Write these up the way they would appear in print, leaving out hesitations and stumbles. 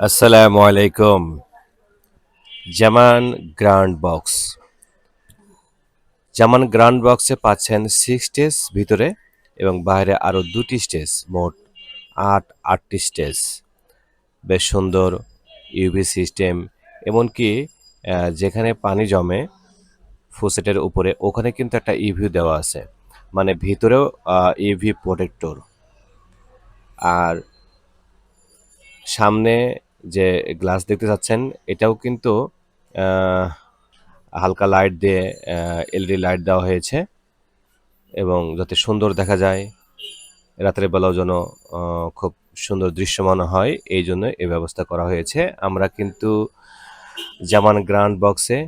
আসসালামু আলাইকুম। জামান grand box. জামান grand বক্সে পাচ্ছেন 6 স্টেজ ভিতরে এবং বাইরে আরও 2টি স্টেজ, মোট 8টি স্টেজ। বেশ সুন্দর ইউভি সিস্টেম, এমনকি যেখানে পানি জমে ফোসেটের উপরে ওখানে কিন্তু একটা ইভি দেওয়া আছে, মানে ভিতরেও ইভি প্রোটেক্টর। আর সামনে যে গ্লাস দেখতে যাচ্ছেন এটাও কিন্তু আহ, হালকা লাইট দিয়ে এলইডি লাইট দেওয়া হয়েছে এবং যাতে সুন্দর দেখা যায়, রাতের বেলাও যেন খুব সুন্দর দৃশ্যমান হয়, এই জন্য এই ব্যবস্থা করা হয়েছে। আমরা কিন্তু জামান গ্র্যান্ড বক্সে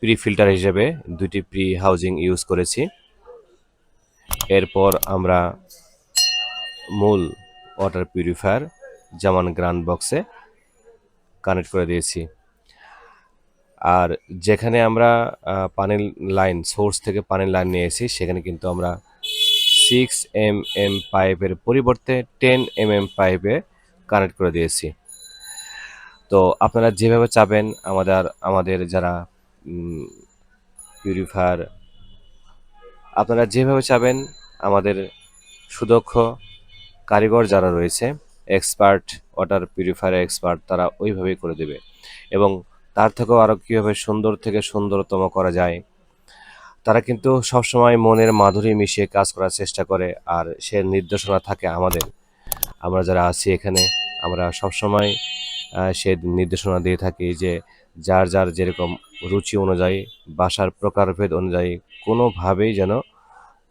প্রি ফিল্টার হিসেবে 2টি প্রি হাউজিং ইউজ করেছি। এরপর আমরা মূল ওয়াটার পিউরিফায়ার জামান গ্র্যান্ড বক্সে কানেক্ট করে দিয়েছি। আর যেখানে আমরা পানির লাইন, সোর্স থেকে পানির লাইন নিয়ে এসেছি, সেখানে কিন্তু আমরা 6 mm পাইপের পরিবর্তে 10 mm পাইপে কানেক্ট করে দিয়েছি। তো আপনারা যেভাবে চাবেন, আমাদের যারা পিউরিফায়ার, আপনারা যেভাবে চাবেন, আমাদের সুদক্ষ কারিগর যারা রয়েছে, এক্সপার্ট, ওয়াটার পিউরিফায়ার এক্সপার্ট, তারা ওইভাবেই করে দেবে। এবং তার থেকেও আরও কীভাবে সুন্দর থেকে সুন্দরতম করা যায়, তারা কিন্তু সবসময় মনের মাধুরী মিশিয়ে কাজ করার চেষ্টা করে। আর সে নির্দেশনা থাকে আমাদের, আমরা যারা আছি এখানে, আমরা সবসময় সে নির্দেশনা দিয়ে থাকি যে যার যার যেরকম রুচি অনুযায়ী, বাসার প্রকারভেদ অনুযায়ী কোনোভাবেই যেন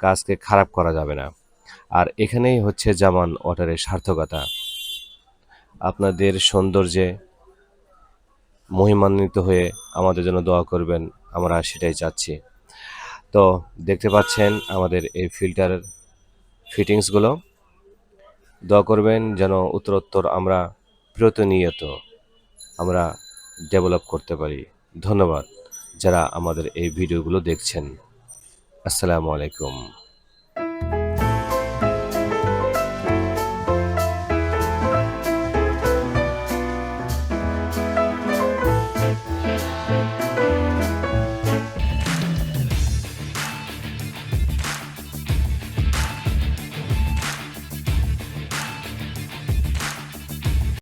কাজকে খারাপ করা যাবে না। আর এখানেই হচ্ছে জামান ওয়াটারের সার্থকতা। আপনাদের সৌন্দর্যে মহিমান্বিত হয়ে আমাদের জন্য দোয়া করবেন, আমরা সেটাই চাচ্ছি। তো দেখতে পাচ্ছেন আমাদের এই ফিল্টারের ফিটিংসগুলো। দোয়া করবেন যেন উত্তরোত্তর আমরা প্রতিনিয়ত আমরা ডেভেলপ করতে পারি। ধন্যবাদ যারা আমাদের এই ভিডিওগুলো দেখছেন। আসসালামু আলাইকুম।